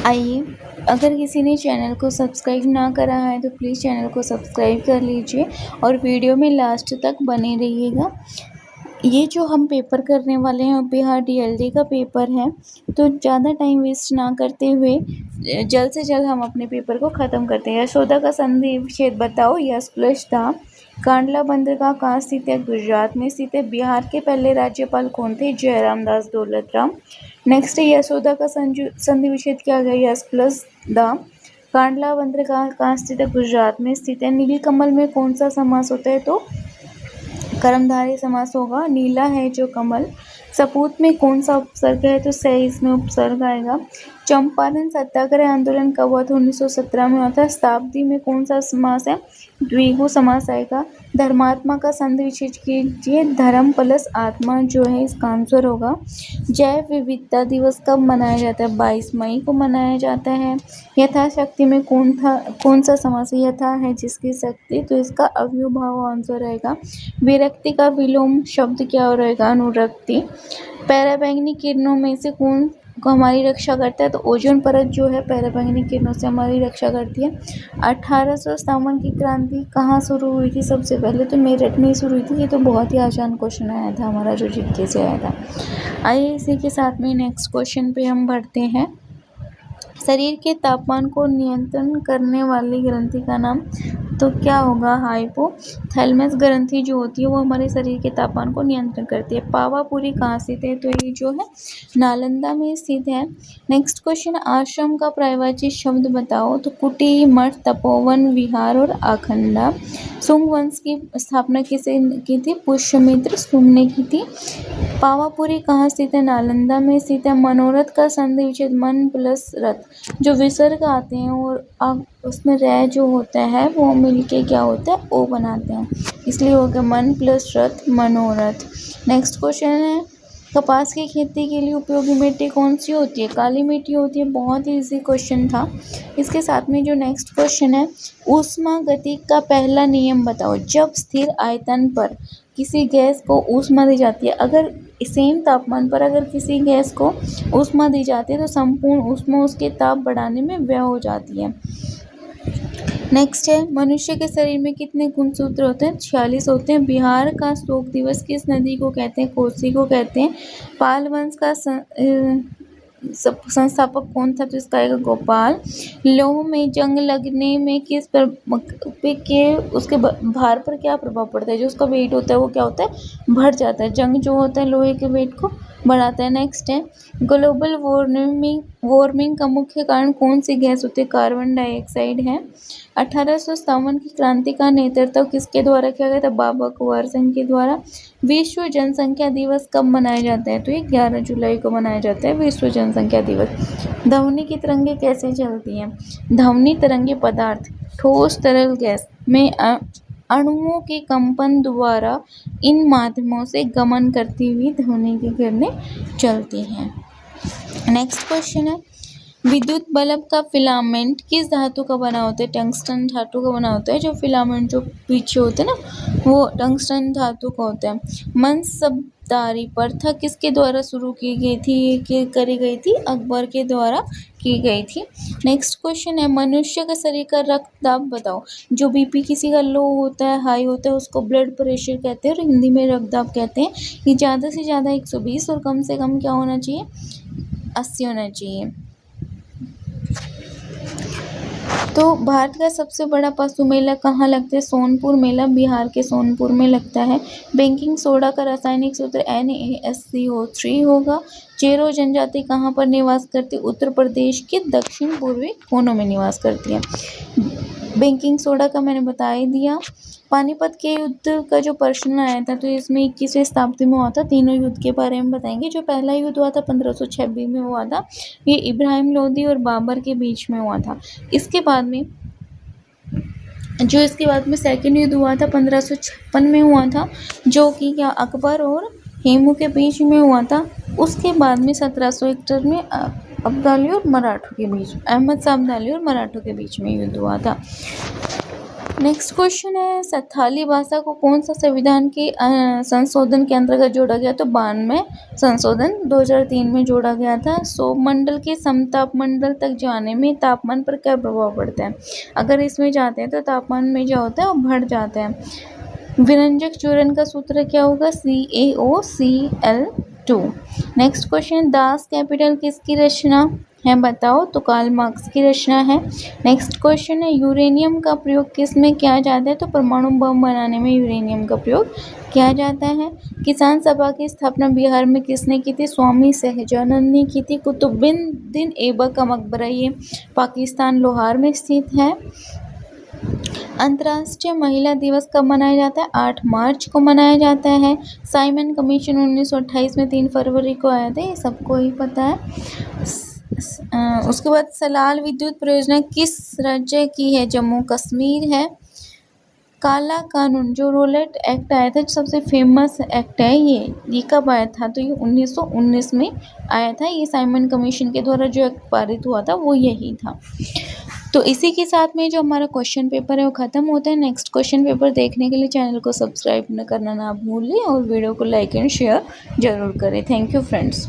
आइए, अगर किसी ने चैनल को सब्सक्राइब ना करा है तो प्लीज़ चैनल को सब्सक्राइब कर लीजिए और वीडियो में लास्ट तक बने रहिएगा। ये जो हम पेपर करने वाले हैं बिहार डीएलडी का पेपर है, तो ज़्यादा टाइम वेस्ट ना करते हुए जल्द से जल्द हम अपने पेपर को ख़त्म करते हैं। यशोदा का संधि विच्छेद बताओ। यस प्लस था। कांडला बंदरगाह कहाँ स्थित है? गुजरात में स्थित है। बिहार के पहले राज्यपाल कौन थे? जयराम दास दौलतराम। नेक्स्ट है यशोदा का संधि विच्छेद क्या है? Yes plus the. कांडला बंदरगाह कहाँ स्थित है? गुजरात में स्थित है। नीलकमल में कौन सा समास होता है? तो कर्मधारय समास होगा। नीला है जो कमल। सपूत में कौन सा उपसर्ग है? तो से इसमें उपसर्ग आएगा। चंपारण सत्याग्रह आंदोलन कब हुआ था? 1917 में हुआ था। शताब्दी में कौन सा समास है? द्विगु समास आएगा। धर्मात्मा का संधि विच्छेद कीजिए। धर्म प्लस आत्मा जो है इसका आंसर होगा। जैव विविधता दिवस कब मनाया जाता है? 22 मई को मनाया जाता है। यथाशक्ति में कौन सा समास है? यथा है जिसकी शक्ति, तो इसका अव्ययभाव आंसर रहेगा। विरक्ति का विलोम शब्द क्या रहेगा? अनुरक्ति। पराबैंगनी किरणों में से कौन हमारी रक्षा करता है? तो ओजोन परत जो है पराबैंगनी किरणों से हमारी रक्षा करती है। 1857 की क्रांति कहाँ शुरू हुई थी? सबसे पहले तो मेरठ में ही शुरू हुई थी। ये तो बहुत ही आसान क्वेश्चन आया था हमारा जो जीके से आया था। आइए इसी के साथ में नेक्स्ट क्वेश्चन पे हम बढ़ते हैं। शरीर के तापमान को नियंत्रण करने वाली ग्रंथि का नाम तो क्या होगा? हाइपोथैलेमस ग्रंथि जो होती है वो हमारे शरीर के तापमान को नियंत्रण करती है। पावापुरी कहाँ स्थित है? तो ये जो है नालंदा में स्थित है। नेक्स्ट क्वेश्चन, आश्रम का पर्यायवाची शब्द बताओ। तो कुटी, मठ, तपोवन, विहार और आखंडा। शुंग वंश की स्थापना किसे की थी? पुष्यमित्र शुंग ने की थी। पावापुरी कहाँ स्थित है? नालंदा में स्थित है। मनोरथ का संधि विच्छेद मन प्लस रथ, जो विसर्ग आते हैं और उसमें रह जो होता है वो मिलके क्या होता है? ओ बनाते हैं, इसलिए हो गया मन प्लस रथ मनोरथ। नेक्स्ट क्वेश्चन है, कपास की खेती के लिए उपयोगी मिट्टी कौन सी होती है? काली मिट्टी होती है। बहुत ही इजी क्वेश्चन था। इसके साथ में जो नेक्स्ट क्वेश्चन है, ऊष्मागतिकी का पहला नियम बताओ। जब स्थिर आयतन पर किसी गैस को ऊष्मा दी जाती है, अगर सेम तापमान पर अगर किसी गैस को ऊष्मा दी जाती है तो संपूर्ण ऊष्मा उसके ताप बढ़ाने में व्यय हो जाती है। नेक्स्ट है, मनुष्य के शरीर में कितने गुणसूत्र होते हैं? 46 होते हैं। बिहार का शोक दिवस किस नदी को कहते हैं? कोसी को कहते हैं। पाल वंश का संस्थापक कौन था? तो इसका आएगा गोपाल। लौह में जंग लगने में किस पे के उसके भार पर क्या प्रभाव पड़ता है? जो उसका वेट होता है वो क्या होता है? बढ़ जाता है। जंग जो होता है लोहे के वेट को बढ़ाता है। नेक्स्ट है, ग्लोबल वार्मिंग का मुख्य कारण कौन सी गैस होती है? कार्बन डाइऑक्साइड है। 1857 की क्रांति का नेतृत्व किसके द्वारा किया गया था? बाबा कुंवर सिंह के द्वारा। विश्व जनसंख्या दिवस कब मनाया जाता है? तो ये 11 जुलाई को मनाया जाता है विश्व जनसंख्या दिवस। ध्वनि की तरंगें कैसे चलती हैं? ध्वनि तरंगे पदार्थ, ठोस, तरल, गैस में अणुओं के कंपन द्वारा इन माध्यमों से गमन करती हुई ध्वनि की किरणें चलती हैं। नेक्स्ट क्वेश्चन है, विद्युत बल्ब का फिलामेंट किस धातु का बना होता है? टंगस्टन धातु का बना होता है। जो फिलामेंट जो पीछे होते हैं ना वो टंगस्टन धातु का होता है। मनसबदारी प्रथा किसके द्वारा शुरू की गई थी? करी गई थी अकबर के द्वारा की गई थी। नेक्स्ट क्वेश्चन है, मनुष्य का शरीर का रक्तदाब बताओ। जो बीपी किसी का लो होता है, हाई होता है, उसको ब्लड प्रेशर कहते हैं और हिंदी में रक्तदाब कहते हैं। ये ज़्यादा से ज़्यादा 120 और कम से कम क्या होना चाहिए? 80 होना चाहिए। तो भारत का सबसे बड़ा पशु मेला कहाँ लगता है? सोनपुर मेला बिहार के सोनपुर में लगता है। बेकिंग सोडा का रासायनिक सूत्र NaSCO3 होगा। चेरो जनजाति कहाँ पर निवास करती है? उत्तर प्रदेश के दक्षिण पूर्वी कोनों में निवास करती है। बेकिंग सोडा का मैंने बता ही दिया। पानीपत के युद्ध का जो प्रश्न आया था तो इसमें 21वीं शताब्दी में हुआ था। तीनों युद्ध के बारे में बताएंगे। जो पहला युद्ध हुआ था 1526 में हुआ था, ये इब्राहिम लोदी और बाबर के बीच में हुआ था। इसके बाद में सेकंड युद्ध हुआ था 1556 में हुआ था, जो कि क्या अकबर और हेमू के बीच में हुआ था। उसके बाद में 1771 में अहमद शाह अब्दाली और मराठों के बीच में युद्ध हुआ था। नेक्स्ट क्वेश्चन है, संथाली भाषा को कौन सा संविधान के संशोधन के अंतर्गत जोड़ा गया? तो 92 संशोधन 2003 में जोड़ा गया था। सौरमंडल के समतापमंडल तक जाने में तापमान पर क्या प्रभाव पड़ता है? अगर इसमें जाते हैं तो तापमान में क्या होता है, वो बढ़ जाता है। विरंजक चूर्ण का सूत्र क्या होगा? CaOCl2। Next question, Das Kapital किसकी रचना है बताओ? तो कार्ल मार्क्स की रचना है। नेक्स्ट क्वेश्चन है, यूरेनियम का प्रयोग किस में किया जाता है? तो परमाणु बम बनाने में यूरेनियम का प्रयोग किया जाता है। किसान सभा की स्थापना बिहार में किसने की थी? स्वामी सहजानंद ने की थी। कुतुबुद्दीन ऐबक का मकबरा ये पाकिस्तान लाहौर में स्थित है। अंतर्राष्ट्रीय महिला दिवस कब मनाया जाता है? 8 मार्च को मनाया जाता है। साइमन कमीशन 1928 में 3 फरवरी को आया था, ये सबको ही पता है। उसके बाद सलाल विद्युत परियोजना किस राज्य की है? जम्मू कश्मीर है। काला कानून जो रोलेट एक्ट आया था, जो सबसे फेमस एक्ट है ये कब आया था? तो ये 1919 में आया था। ये साइमन कमीशन के द्वारा जो एक्ट पारित हुआ था वो यही था। तो इसी के साथ में जो हमारा क्वेश्चन पेपर है वो ख़त्म होता है। नेक्स्ट क्वेश्चन पेपर देखने के लिए चैनल को सब्सक्राइब करना ना भूलें और वीडियो को लाइक एंड शेयर ज़रूर करें। Thank you friends.